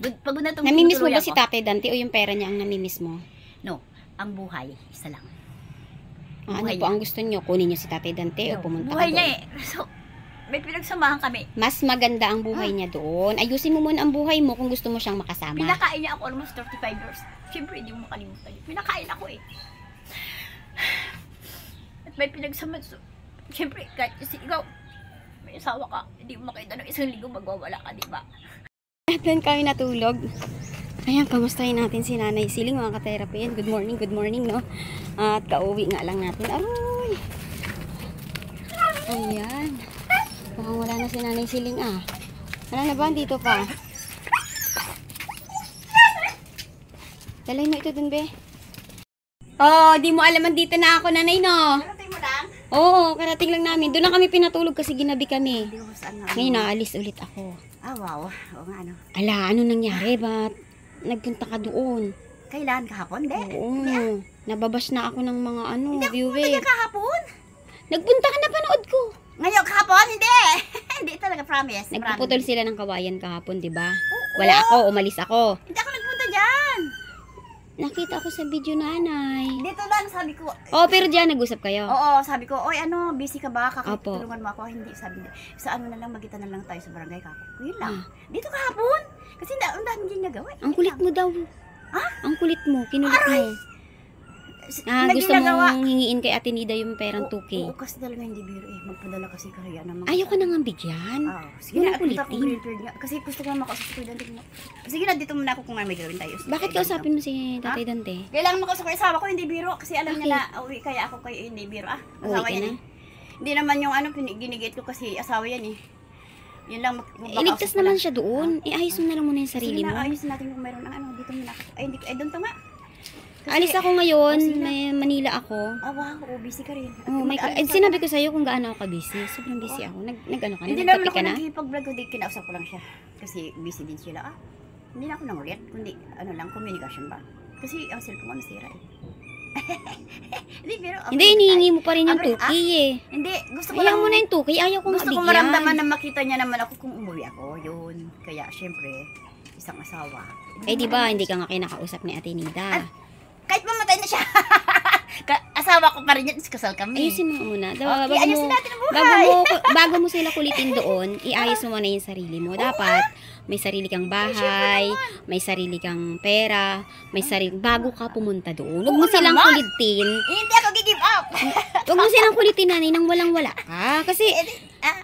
Pagod na itong Namimiss mo ba tinutuloy si ako. Tatay Dante o yung pera niya ang namimiss mo? No, ang buhay, isa lang. Ano Buhay po niya. ang gusto niyo? Kunin niyo si Tatay Dante o No, pumunta ka buhay niya doon? eh. So, may pinagsamahan kami. Mas maganda ang buhay niya doon. Ayusin mo muna ang buhay mo kung gusto mo siyang makasama. Pinakain niya ako almost 35 years. Siyempre, hindi mo makalimutan yun. Pinakain ako eh. At may pinagsamahan. So, siyempre, kahit kasi ikaw, may asawa ka, hindi mo makita ng isang linggo magwawala ka, di ba? Doon kami natulog. Ayan, kamustahin natin si Nanay Siling, mga ka-therapy. Good morning, no? At kauwi nga lang natin. Aroy! Ayan. Mukhang wala na si Nanay Siling, ah. Wala na ba? Dito pa. Dalay mo ito dun, be. Oh, di mo alam, dito na ako, Nanay, no? Karating mo lang? Oo, karating lang namin. Doon na kami pinatulog kasi ginabi kami. Hindi ko saan na. Ngayon, naalis ulit ako. Ah, wow. Oo nga, ano. Ala, ano nangyari? Ba't nagpunta ka doon? Kailan? Kahapon? Hindi. Oo. Nababash na ako ng mga viewer. Hindi kahapon. Nagpunta ka na, panood ko. Ngayon, kahapon? Hindi. Hindi talaga, promise. Nagpuputol sila ng kawayan kahapon, di ba? Oo. Wala ako, umalis ako. Hindi ako nagpunta dyan. Nakita ko sa video, Nanay. Dito lang, sabi ko. Oh, pero diyan nag-usap kayo. Oo, sabi ko, oy, ano, busy ka ba? Opo. Kakitulungan mo ako. Hindi, sabi niya. Sa ano na lang, magkita na lang tayo sa barangay kako. Yun lang. Ah. Dito kahapon. Kasi ang dami ginagawa. Ang kulit mo daw. Ha? Ang kulit mo, kinulit mo. Gusto mong hingiin kay Ate Nida yung perang 2K. Oo, kasi talaga hindi biro eh. Magpadala kasi kaya ng mga... Ayoko na nga bigyan. Sige na, Walang punta ko kulitin. grilled niya. Kasi gusto ko na makausap ko dante mo. Sige na, dito muna ako kung may gawin tayo. Bakit kausapin mo si Tatay Dante? Kailangan makausap ko yung asawa ko, hindi biro. Kasi alam niya na, uwi kaya ako kayo hindi biro. Uwi Asawa ka yan na? eh. Hindi naman yung ano, ginigit ko kasi asawa yan eh. Yun lang, Iligtas naman siya doon. Iayos mo na lang muna yung sarili mo. Ayusin natin kung meron ng ano, dito muna ako. Ay, hindi, doon to nga. Alis ako ngayon, sige na. may Manila ako. Wow, busy ka rin. Oh, sinabi ko sa'yo kung gaano ako busy. Sobrang busy ako. Nag-ano ka na? Hindi naman Nagkape ako ka na? nagkipag-vlog, kundi kinausap ko lang siya. Kasi busy din sila. Hindi na ako nangulit, kundi ano lang, communication ba? Kasi ang cellphone ko nasira eh. Hindi, pero... Hindi, inihingi mo pa rin yung 2K eh. Hindi, gusto ko Ayaw lang... mo na yung 2K, ayaw kong Gusto ko mabigyan. maramdaman na makita niya naman ako kung umuwi ako. Yun. Kaya, syempre, isang asawa. Eh, di ba, hindi ka nga kinakausap ni Ate Nida. Kahit mamatay na siya. Asawa ko pa rin yan, kasal kami. Ayusin mo muna. Okay, ayusin natin ang buhay. Bago mo sila kulitin doon, iayos mo muna yung sarili mo. Dapat, may sarili kang bahay, may sarili kang pera, may sarili, bago ka pumunta doon. Huwag mo silang naman. kulitin. Hindi ako give up. Huwag mo silang kulitin, Nanay, nang walang-wala ka. Kasi,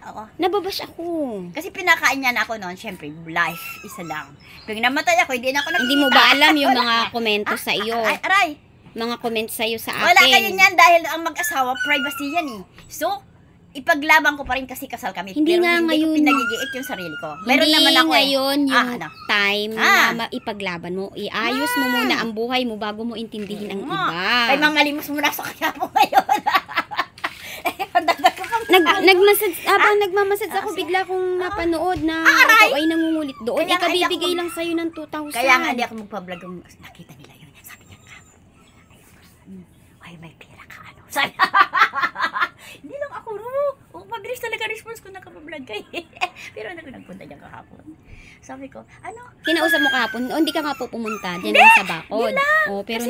Oo. nababash ako. Kasi pinakain niya na ako noon, syempre, life, isa lang. Pag namatay ako, hindi na ako nakikita. Hindi mo ba alam yung mga komento sa iyo? Ay, aray. Mga comments sa iyo sa akin. Wala kayo niyan dahil ang mag-asawa, privacy yan eh. So, ipaglaban ko pa rin kasi kasal kami. Hindi pero nga hindi ngayon. ko pinagigiit yung sarili ko. Meron Hindi naman ako ngayon yung ano? time na maipaglaban mo. Iayos mo muna ang buhay mo bago mo intindihin ang iba. Ay, mamalimos muna sa kaya po ngayon. Nagmamasad ako, bigla kong napanood na ikaw ay nangungulit doon. Kaya nga, Ikabibigay hindi lang sa'yo ng 2,000. Kaya nga hindi ako magpa-vlog. Nakita nila yun. Sabi niya ka. Ay, may pera ka ano. Sabi, hindi lang ako, mabilis talaga response ko nakapablog kayo. Pero ano ko nagpunta niya kahapon. Sabi ko, ano? Kinausap mo kahapon, hindi ka nga po pumunta. Diyan lang sa bakod. Oh, pero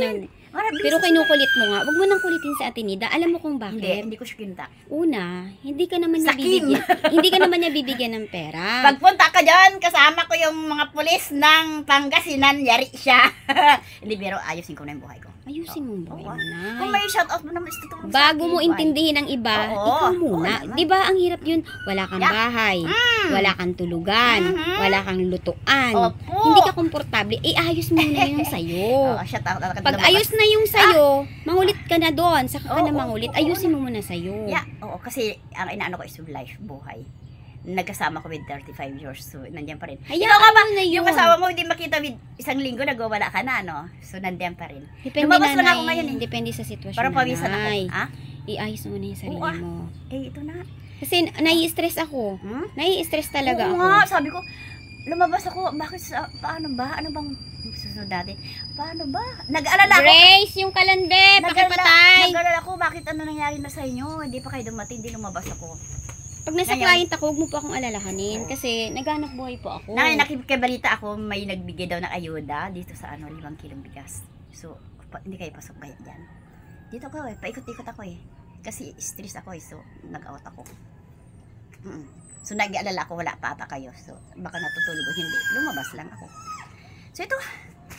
pero kinukulit mo nga. Huwag mo nang kulitin si Ate Nida. Alam mo kung bakit? Hindi ko siya kinta. Una, hindi ka naman niya Sakim. bibigyan. Hindi ka naman niya bibigyan ng pera. Pagpunta ka dyan, kasama ko yung mga pulis ng Pangasinan, yari siya. Hindi, pero ayusin ko na yung buhay ko. Ayusin mo ang buhay mo, Kung Nay. may shoutout mo naman, tutulong Bago mo intindihin ang iba, Oo. ikaw muna. Oo naman. 'Di ba ang hirap 'yun? Wala kang bahay, wala kang tulugan, wala kang lutuan. Opo. Hindi ka komportable. Ayos mo na 'yung sayo. Shoutout. Pag ayos na 'yung sayo, mangulit ka na doon, saka ka na mangulit. Ayusin mo muna sayo. Yeah, oo, kasi ang inaano ko is life, buhay. Nagkasama ko with 35 years, so nandiyan pa rin. Hayaan Ikaw ka ba, mo na yun. yung asawa mo hindi makita with isang linggo, nagwawala ka na, no? So nandiyan pa rin. Depende Lumabas na, lang ako ngayon eh. Depende sa sitwasyon. Parang pawisan ako. Nanay. Ha? Iayos mo na 'yung sarili Oo, mo. Ito na. Kasi nai-stress ako. Nai-stress talaga Oo ako. nga, sabi ko, lumabas ako, bakit paano ba? Ano bang susunod natin? Paano ba? Nag-alala ako. Grace, yung kalande, pakipatay. Nag-alala ako, bakit ano nangyari na sa inyo? Hindi pa kayo dumating, hindi lumabas ako. Pag nasa Ngayon. client ako, huwag mo po akong alalahanin. Kasi naghanap buhay po ako. Nakikibalita ako, may nagbigay daw ng ayuda dito sa 5 kilong bigas. So, hindi kayo pasok kaya dyan. Dito ko paikot-ikot ako Kasi stress ako so nag-out ako. So, nag-aalala ako, wala pa ata kayo. So, baka natutulog o hindi. Lumabas lang ako. So, ito,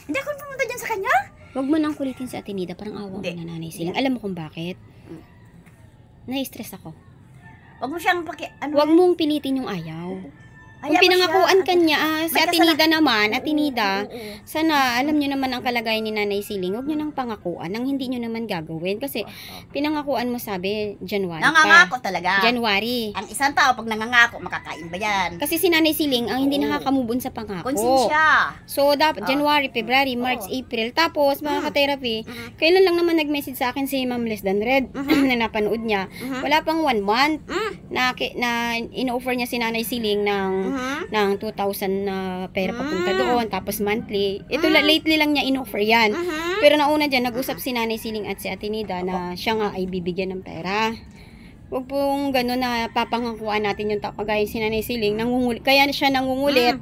hindi ako pumunta dyan sa kanya. Huwag mo nang kulitin sa Atenida, parang awa mo Hindi. na Nanay Siling. Alam mo kung bakit? Na-stress ako. Huwag mo siyang Huwag mong pilitin yung ayaw. Kung Ayaw mo pinangakuan siya. ka niya, si May Atenida naman, Atenida, Oo. sana alam nyo naman ang kalagayan ni Nanay Siling. Huwag nyo nang pangakuan nang hindi nyo naman gagawin. Kasi pinangakuan mo sabi, January pa. Nangangako talaga. January. Ang isang tao, pag nangangako, makakain ba yan? Kasi si Nanay Siling ang hindi Oo. nakakamubon sa pangako. Konsensya. So, dapat Oo. January, February, March, Oo. April. Tapos, mga ka-therapy, Mhm. kailan lang naman nag-message sa akin si Ma'am Less Than Red na napanood niya. Mhm. Wala pang 1 month Mm. na in-offer niya si Nanay Siling Mhm. ng 2,000 na pera papunta doon, tapos monthly. Ito lately lang niya in-offer yan. Mhm. Pero nauna dyan, nag-usap si Nanay Siling at si Atenida na siya nga ay bibigyan ng pera. Huwag pong gano'n na papangakuan natin yung tao. Kagaya si Nanay Siling, kaya siya nangungulit.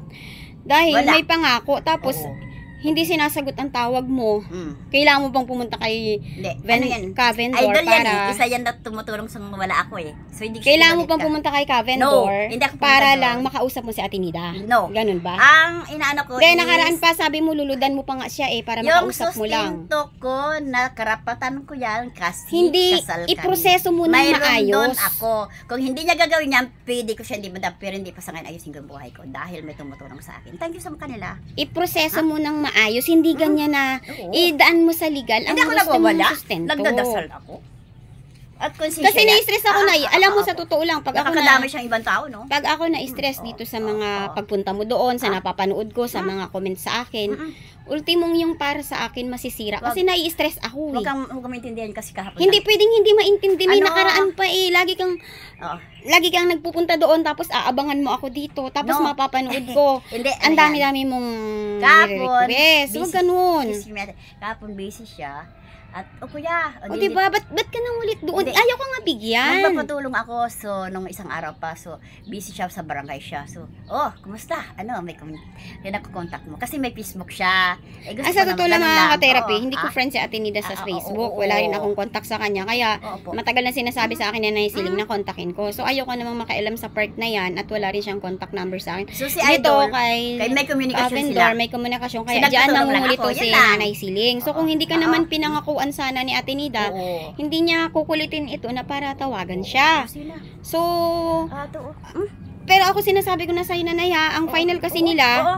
Dahil Wala. may pangako, tapos Oo. hindi sinasagot ang tawag mo. Mm. Kailangan mo bang pumunta kay Hindi. Ano yan? vendor Idol yan para... Isa yan na tumutulong sa wala ako So, hindi ko Kailangan mo pinalit bang ka. pumunta kay vendor No, hindi ako pumunta para doon. lang makausap mo si Atenida? No. Ganun ba? Ang inaano ko Kaya nakaraan pa, sabi mo, luludan mo pa nga siya para yung makausap mo lang. sustento ko na karapatan ko yan kasi Hindi, kasal kami. iproseso mo ng Mayroon maayos. doon ako. Kung hindi niya gagawin yan, pwede ko siya hindi madam, pero hindi pa sa ngayon ayusin ko yung buhay ko dahil may tumutulong sa akin. Thank you sa kanila. Iproseso mo ng maayos, hindi ganyan na Oo. idaan mo sa legal ang Hindi ako gusto mong nagwawala. sustento. Nagdadasal ako. At konsensya Kasi yan. na-stress ako na, alam mo sa totoo lang, pag ako Nakakadami siyang ibang tao, no? Pag ako na-stress dito sa mga pagpunta mo doon, sa napapanood ko, sa mga comments sa akin, ultimong yung para sa akin masisira. Kasi nai-stress ako Huwag eh. kang maintindihan kasi kahapon. Hindi pwedeng hindi maintindi. May Ano? nakaraan pa eh. Oo. Lagi kang nagpupunta doon, tapos aabangan mo ako dito. Tapos No. mapapanood ko. Hindi, Ang dami-dami mong Kahapon, request. Huwag ganun. Kahapon busy siya. At, kuya. O diba, ba't ka nang ulit doon? Hindi. Ayaw ka nga bigyan. Magpapatulong ako, so, nung isang araw pa, so, busy siya sa barangay siya. So, kumusta? May nakukontak mo. Kasi may Facebook siya. Gusto Sa ko totoo naman, lang ganun mga ka-therapy, Oo. hindi ko friend si Atenida sa Oo, Facebook. oo, Wala rin oo. akong contact sa kanya. Kaya, Oo po. matagal na sinasabi sa akin na Siling na kontakin ko. So, ayoko namang makailam sa part na yan at wala rin siyang contact number sa akin. So, si Dito, Idol, kay may communication vendor, sila. may komunikasyon. Kaya So, dyan nagtutulong lang nangungulit ako. to si Yun lang. Nanay Siling. So, kung hindi ka Oo. naman pinangakuan sana ni Atenida, Oo. hindi niya kukulitin ito na para tawagan siya. Sila. So, Oo. pero ako sinasabi ko na sa'yo, Nanay, ha, ang final kasi nila, Oo.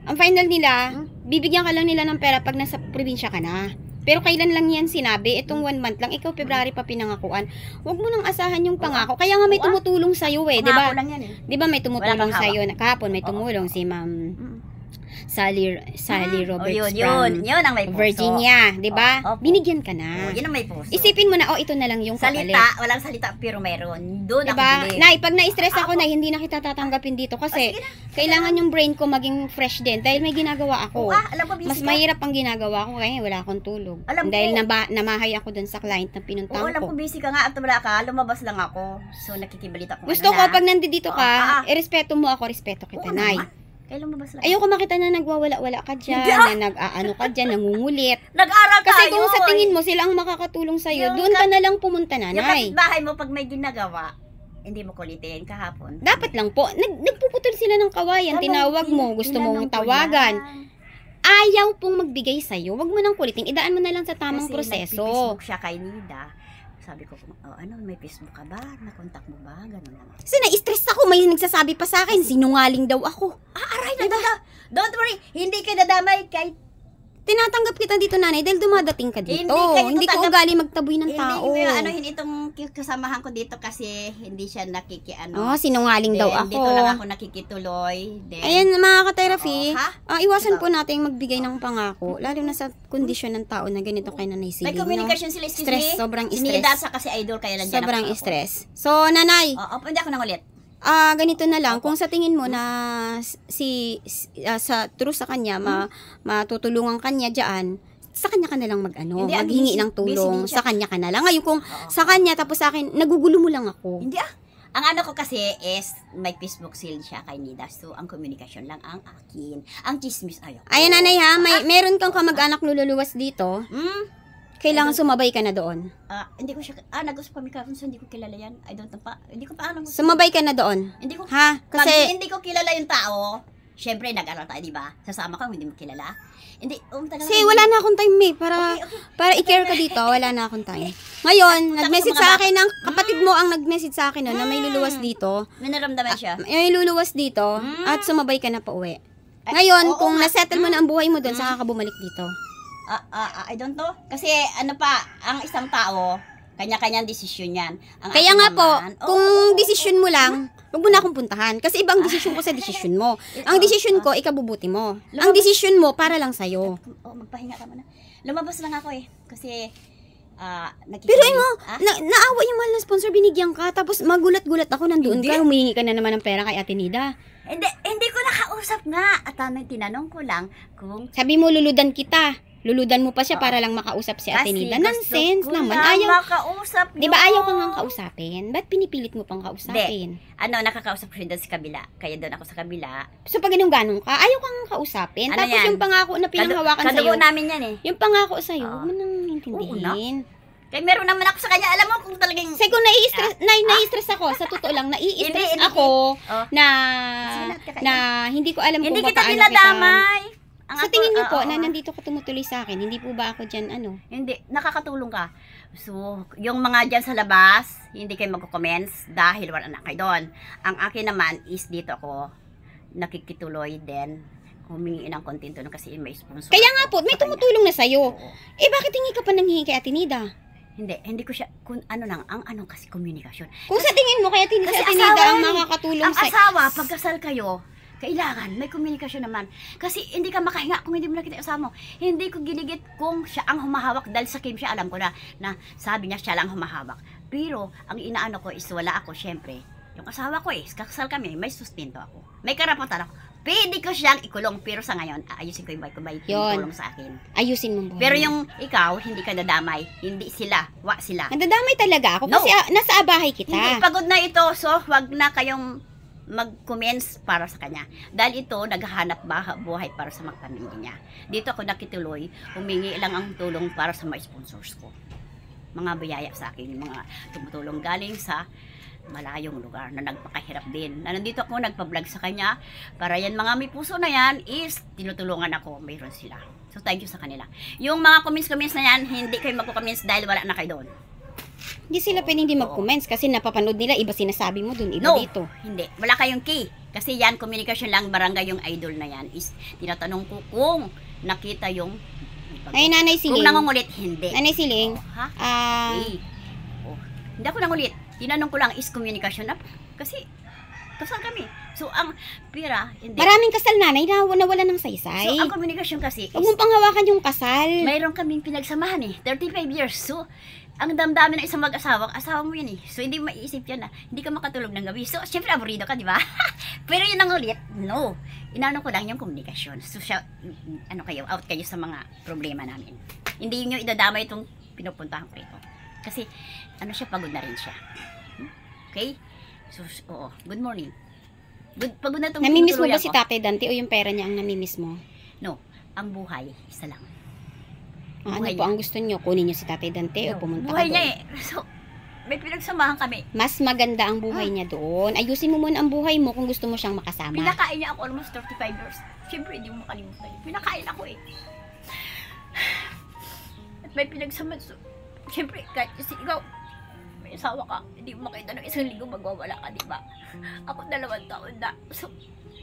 ang final nila, bibigyan ka lang nila ng pera pag nasa probinsya ka na. Pero kailan lang yan sinabi? Itong 1 month lang. Ikaw, February pa pinangakuan. Huwag mo nang asahan yung pangako. Kaya nga may tumutulong sa'yo eh. Pangako Diba? lang yan eh. Diba may tumutulong Wala kang sa'yo? Kahapon may tumulong si Ma'am Sally Roberts Yun ang may from puso. Virginia. Diba? Opo. Binigyan ka na. Yun ang may puso. Isipin mo na, ito na lang yung kapalit. Walang salita, pero meron. Doon Diba? ako bili. Nay, pag na-stress ako, Nay, hindi na kita tatanggapin dito kasi kailangan yung brain ko maging fresh din dahil may ginagawa ako. Alam ko, busy Mas ka. mahirap ang ginagawa ko kaya wala akong tulog. Alam Dahil ko. namahay ako dun sa client na pinuntahan Oo, alam ko. ko busy ka nga at wala ka, lumabas lang ako. So, nakikibalita ko. Gusto ko pag nandito ka, Oo, irespeto mo ako, respeto kita, Oo, Nay. naman. Kaya lumabas lang. Ayoko makita na nagwawala-wala ka dyan, Hindi, na nag-aano ka dyan, nangungulit. Nag-aral Kasi tayo. kung sa tingin mo sila ang makakatulong sa'yo, Yung doon ka na lang pumunta, Yung Nanay. kapitbahay mo, pag may ginagawa, hindi mo kulitin kahapon. Dapat lang po, nagpuputol sila ng kawayan, tinawag mo, gusto mong tawagan. Ayaw pong magbigay sa'yo, wag mo nang kulitin, idaan mo na lang sa tamang Kasi proseso. nag-Facebook siya kay Nida. Sabi ko, may Facebook ka ba? Nakontak mo ba? Ganun lang. Kasi na-stress ako, may nagsasabi pa sa akin, sinungaling daw ako. Aray na diba? Don't worry, hindi ka nadamay kahit Tinatanggap kita dito, Nanay, dahil dumadating ka dito. Hindi Hindi ko kayo ugali magtaboy ng tao. Hindi itong kasamahan ko dito kasi hindi siya Sinungaling daw ako. Dito lang ako nakikituloy. Then, Ayan, mga ka-therapy, Oo, ha? iwasan po natin magbigay ng pangako, lalo na sa kondisyon ng tao na ganito kay Nanay may Siling. communication sila, excuse Stress, me. sobrang Sinida stress. sa kasi idol kaya nandiyan Sobrang ako. stress. So, Nanay, Hindi ako nang ulit. ganito na lang, kung sa tingin mo na sa true sa kanya, matutulungan kanya diyan, sa kanya ka na lang Hindi, maghingi busy- ng tulong, busy din siya. sa kanya ka na lang. Ngayon kung sa kanya tapos sa akin, nagugulo mo lang ako. Hindi Ang ano ko kasi is, may Facebook sale siya kay Nida. So, ang komunikasyon lang ang akin. Ang chismis ayaw. Ayan, nanay ha, meron kang kamag-anak luluwas dito. Kailangan sumabay ka na doon. Hindi ko siya, nag-usap kami kahapon, so hindi ko kilala yan. I don't know pa, hindi ko pa alam. Sumabay ka na doon. Hindi ko, Ha? Kasi, hindi ko kilala yung tao. Siyempre, nag-aral tayo, di ba? Sasama ka, hindi mo kilala. Hindi, kasi wala na akong time para i-care ka dito, wala na akong time. Ngayon, nag-message sa akin ng kapatid mo ang nag-message sa akin na may luluwas dito. May naramdaman siya. May luluwas dito at sumabay ka na pa uwi. Ngayon, kung nasettle mo na ang buhay mo doon, saka ka bumalik dito. I don't know. Kasi ano pa, ang isang tao, kanya-kanyang desisyon yan. Kaya nga po, kung desisyon mo lang, huwag mo na akong puntahan. Kasi ibang desisyon ko sa desisyon mo. Ang desisyon ko, ikabubuti mo. Ang desisyon mo, para lang sa'yo. Magpahinga ka muna. Lumabas lang ako eh. Kasi, pero mo, naawa yung mahal na sponsor, binigyan ka. Tapos magulat-gulat ako, nandoon ka, humihingi ka na naman ng pera kay Ate Nida. Hindi ko nakausap nga. At tinanong ko lang kung... Sabi mo, luludan kita. Luludan mo pa siya para lang makausap si Ate Nida. Nonsense naman. Ayaw makausap di ba ayaw kang nga kausapin? Ba't pinipilit mo pang kausapin? Nakakausap ko rin doon sa kabila. Kaya doon ako sa kabila. So pag ganun ka, ayaw kang nga kausapin. Ano Tapos yan? yung pangako na pinanghawakan sa'yo. Kadugo namin yan eh. Yung pangako sa'yo, huwag mo nang intindihin. Kaya meron naman ako sa kanya. Alam mo kung talagang... Kasi kung nai-stress ako, sa totoo lang, nai-stress ako na hindi ko alam kung hindi kita paano dinadamay. Sa tingin niyo po, na nandito ka tumutuloy sa akin, hindi po ba ako dyan, Hindi, nakakatulong ka. So, yung mga dyan sa labas, hindi kayo magko-comments dahil wala na kayo doon. Ang akin naman is dito ako, nakikituloy din, humingi ng konting tulong kasi may sponsor. Kaya nga po, may tumutulong na sa'yo. Bakit hingi ka pa nang hingi kay Ate Nida? Hindi ko siya, kasi komunikasyon. Kung sa tingin mo, kaya si Ate Nida ang makakatulong ang asawa, pagkasal kayo, kailangan may komunikasyon naman. Kasi hindi ka makahinga kung hindi mo nakita kasama mo. Hindi ko ginigit kung siya ang humahawak dahil sa Kim siya alam ko na sabi niya siya lang humahawak. Pero ang inaano ko is wala ako syempre. Yung asawa ko kakasal kami, may sustento ako. May karapatan ako. Pwede ko siyang ikulong pero sa ngayon ayusin ko yung buhay ko tulong sa akin. Ayusin mo buhay. Pero yung ikaw hindi ka dadamay, hindi sila, sila. Nadadamay talaga ako kasi nasa abahay kita. Hindi, pagod na ito, so wag na kayong mag-comments para sa kanya. Dahil ito, naghahanap buhay para sa mga pamilya niya. Dito ako nakituloy, humingi lang ang tulong para sa mga sponsors ko. Mga biyaya sa akin, mga tumutulong galing sa malayong lugar na nagpakahirap din. Na nandito ako, nagpa-vlog sa kanya. Para yan, mga may puso na yan, is tinutulungan ako, mayroon sila. So, thank you sa kanila. Yung mga comments na yan, hindi kayo magko-comments dahil wala na kayo doon. Hindi sila pwedeng hindi mag-comments kasi napapanood nila, iba sinasabi mo dun, iba dito. Hindi. Wala kayong key. Kasi yan, communication lang, barangay yung idol na yan. Is, tinatanong ko kung nakita yung... Ay, Nanay Siling. Kung nangungulit, hindi. Nanay Siling. Hindi ako nangulit. Tinanong ko lang, is communication up? Kasi, kasal kami. So, ang pira, hindi. Maraming kasal, nanay, na nawala ng saysay. So, ang communication kasi huwag mong panghawakan yung kasal. Mayroon kaming pinagsamahan 35 years. So, ang damdamin ng isang mag-asawa, asawa mo yun So, hindi mo maiisip yan hindi ka makatulog ng gabi. So, syempre, aburido ka, di ba? Pero yun ang ulit, no. Inano ko lang yung komunikasyon. So, out kayo sa mga problema namin. Hindi nyo idadama itong pinupuntahan ko rito. Kasi, pagod na rin siya. Okay? So, good morning. Pagod na itong namimiss mo ba si Tatay Dante o yung pera niya ang namimiss mo? No, ang buhay, isa lang. Ano po ang gusto niyo? Kunin niyo si Tatay Dante o pumunta ka doon? Buhay niya So, may pinagsamahan kami. Mas maganda ang buhay niya doon. Ayusin mo muna ang buhay mo kung gusto mo siyang makasama. Pinakain niya ako almost 35 years. Siyempre, hindi mo makalimutan. Pinakain ako At may pinagsamahan. So, siyempre, kahit kasi ikaw, may asawa ka, hindi mo makita ng isang linggo magwawala ka, di ba? Ako 2 taon na. So,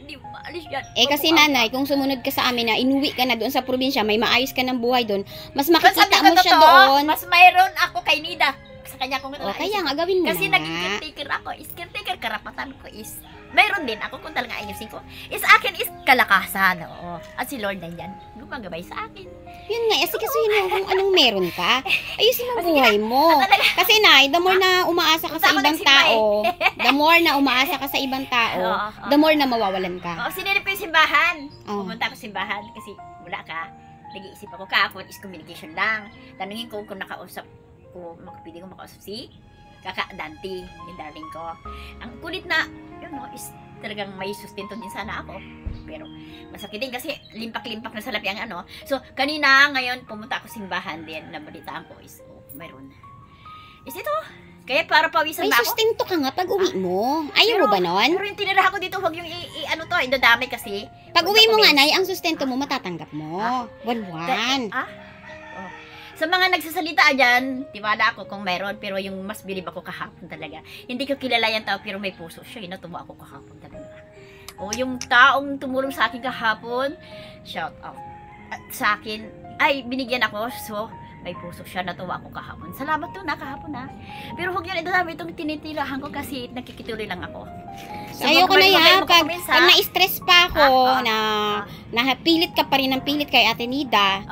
hindi mo maalis yan. Kasi nanay, kung sumunod ka sa amin na inuwi ka na doon sa probinsya, may maayos ka ng buhay doon, mas makikita mo siya doon. Mas mayroon ako kay Nida. Sa kanya kung kaya nga, gawin mo kasi na naging caretaker ako. Caretaker, karapatan ko mayroon din ako kung talaga ayusin ko. Akin is kalakasan. At si Lord na yan, gumagabay sa akin. Yun nga, kasi mo kung anong meron ka. Ayusin mo buhay mo. Kasi nay, the more na umaasa ka sa ibang tao, the more na umaasa ka sa ibang tao, the more na mawawalan ka. Sinilip ko yung simbahan. Pumunta ako simbahan kasi wala ka. Nag-iisip ako kahapon is communication lang. Tanungin ko kung nakausap ko, pwede ko makausap si Dante, yung darling ko. Ang kulit na, yun no, is talagang may sustento din sana ako. Pero masakit din kasi limpak-limpak na salapi ang ano. So, kanina, ngayon, pumunta ako simbahan din. Nabalitaan ko is, mayroon. Is ito, kaya para pawisan May ba ako? sustento ka nga pag uwi mo. Ayaw mo ba nun? Pero yung tinirahan ko dito, huwag yung ano to, idadamay kasi. Pag uwi mo nga, Nay, ang sustento mo matatanggap mo. Buwan-buwan. Oh. Sa mga nagsasalita dyan, tiwala ako kung mayroon, pero yung mas bilib ako kahapon talaga. Hindi ko kilala yung tao, pero may puso siya. Natuwa ako kahapon talaga. O yung taong tumulong sa akin kahapon, shout out. At sa akin, ay, binigyan ako, so, may puso siya, natuwa ako kahapon. Salamat to na kahapon ha. Pero huwag yun, ito namin itong tinitirahan ko kasi nakikituloy lang ako. So, ayoko na yan. Pag na-stress pa ako, napilit ka pa rin ng pilit kay Ate Nida,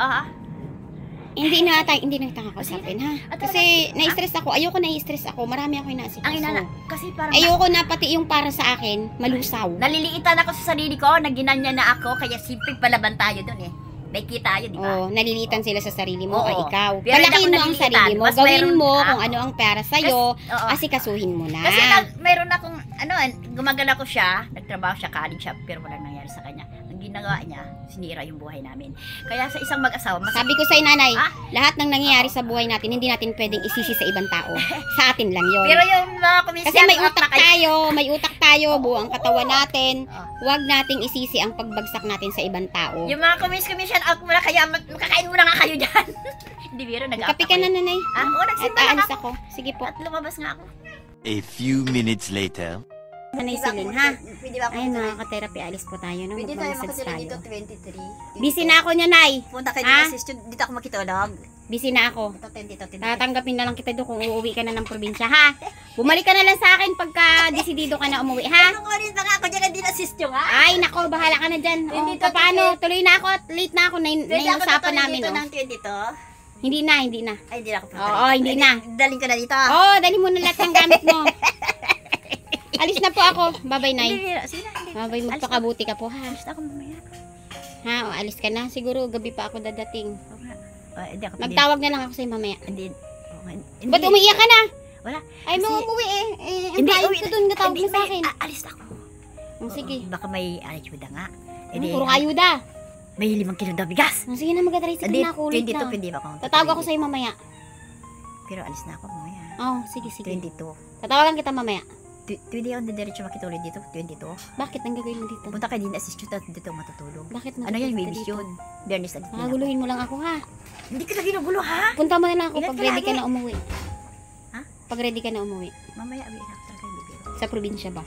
hindi na tayo kausapin ha. Kasi na-stress ako. Ayoko na-stress ako. Marami ako inaasikaso. Ang inana, kasi parang ayoko na pati yung para sa akin, malusaw. naliliitan ako sa sarili ko, naginanya na ako, kaya simpleng palaban tayo dun eh. May kita tayo, di ba? Oh, nalilitan sila sa sarili mo, Oo. ikaw. Pero Palakin hindi mo ako ang nalilitan. sarili mo. Mas Gawin mayroon mo ka. kung ano ang para sa'yo. Oo. Asikasuhin mo na. Kasi mayroon akong, gumagala ko siya, nagtrabaho siya, college siya, pero walang nangyari sa kanya. Ang ginagawa niya, sinira yung buhay namin. Kaya sa isang mag-asawa, Sabi ko sa'yo, nanay, lahat ng nangyayari sa buhay natin, hindi natin pwedeng isisi sa ibang tao. Sa atin lang yon. Pero yung mga komisyon, Kasi may utak tayo, buo ang katawan natin. Huwag nating isisi ang pagbagsak natin sa ibang tao. Yung mga komisyon out muna, kaya makakain muna nga kayo dyan. Hindi biro, nag-out Kapi ka na, nanay. Oo, At nagsimba lang aalis ako. ako. Sige po. At lumabas nga ako. A few minutes later. Nanay Celine, ha? Pwede ba ako Ayun, mga ka-therapy, alis po tayo. No? Pwede tayo Magmamassage makatulog tayo. dito, 23. Busy na ako niya, Nay. Punta kayo Ha? dito, dito ako makitulog. Busy na ako. Dito. Tatanggapin na lang kita doon kung uuwi ka na ng probinsya, ha? Bumalik ka na lang sa akin pagka desidido ka na umuwi, ha? Ano ko rin ba nga ako dyan, hindi na-assist yung ha? Ay, nako, bahala ka na dyan. O, paano? Tuloy na ako at late na ako. Naiusapan namin, dito oh. ng 22. Hindi na, hindi na. Ay, hindi na ako punta Oo, hindi na. Daling ko na dito. Oo, dali mo na lahat ng gamit mo. Alis na po ako. Bye-bye, Nay. Sige na, hindi. Bye-bye, magpakabuti ka po, ha? Alis na ako mamaya. Ha, o, alis ka na. Siguro, gabi pa ako dadating. Oo nga. Hindi ako pwede. Magtawag na lang ako sa'yo mamaya. Hindi. Ba't umiiyak ka na? Wala. Ay, Kasi- mo umuwi eh. Ang Hindi, kain uwi ko na. doon, natawag Hindi, mo sa akin. Alis na ako. Sige. Baka may ayuda nga. Puro ayuda. May 5 kilong daw bigas. Sige na, mag-tricycle Hindi, na ako. Ulit 22 na. pwede ba akong Tatawag ako sa'yo mamaya. Pero alis na ako mamaya. Oo, sige. 22. Tatawagan kita mamaya. Pwede ako diretso makituloy dito, 22. Bakit? Ang gagawin mo dito? Punta kayo din, assist you dito matutulog. Bakit Ano yan, may dito? vision. Bernis, alis din ako. Guluhin mo lang ako, ha? Hindi ka na ginugulo, ha? Punta mo na lang ako Ingat pag ka ready ka lagi. na umuwi. Ha? Pag ready ka na umuwi. Mamaya, abi na talaga hindi biro. Sa probinsya ba?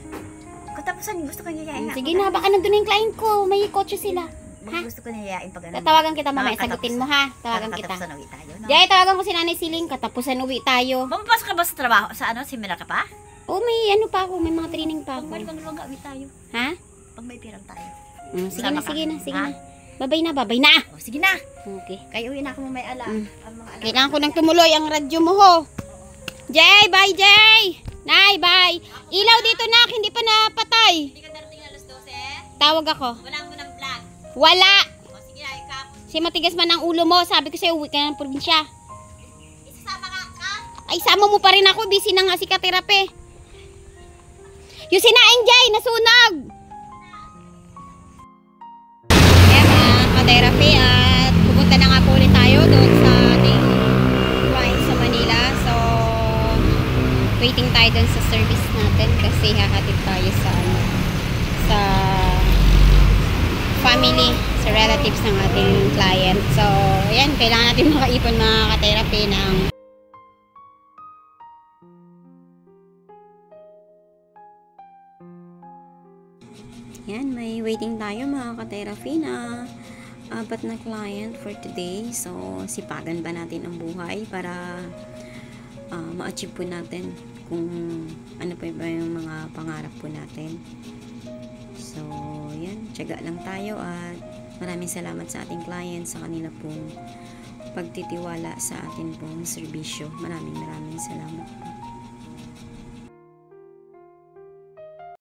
Katapusan, gusto ko niyayain Sige na, baka nandun yung client ko. May kotse sila. Gusto ko niyayain pag ano. Tatawagan kita mamaya. Mga Sagutin mo, ha? Tawagan kita. Katapusan uwi tayo, no? Jay, tawagan ko si Nanay Siling. Katapusan uwi tayo. Mamapasok ka ba sa trabaho? Sa ano? Seminar ka pa? Oh, may ano pa ako. May mga training pa Pag ako. may lumaga, uwi tayo. Ha? Pag may pirang tayo. Sige Sama na, ka. sige Ha? na. Babay na. O, sige na. Okay. Kaya uwi na ako mamaya ala. Mm. Ang mga ala. Kailangan ko nang tumuloy ang radyo mo, ho. Jay, bye, Jay. Nay, bye. Ilaw dito, nak. Hindi pa napatay. Hindi ka darating alas 12? Tawag ako. Wala mo ng vlog. Wala. O, sige na, ikap. Si matigas man ang ulo mo. Sabi ko sa'yo, uwi ka na ng probinsya. Isasama ka? Ay, sama mo pa rin ako. Busy na nga si ka-therapy. Yung sinaing, Jay, nasunog. Ayan, mga ka-therapy. At pupunta na nga po ulit tayo doon sa ating client sa Manila. So, waiting tayo doon sa service natin kasi hahatid tayo sa family, sa relatives ng ating client. So, ayan, kailangan natin makaipon mga ka-therapy ng yan, may waiting tayo mga ka-therapy na apat na client for today. So, sipagan ba natin ang buhay para ma-achieve po natin kung ano pa ba yung mga pangarap po natin. So, yan, tiyaga lang tayo at maraming salamat sa ating client sa kanila pong pagtitiwala sa atin pong serbisyo. Maraming salamat po.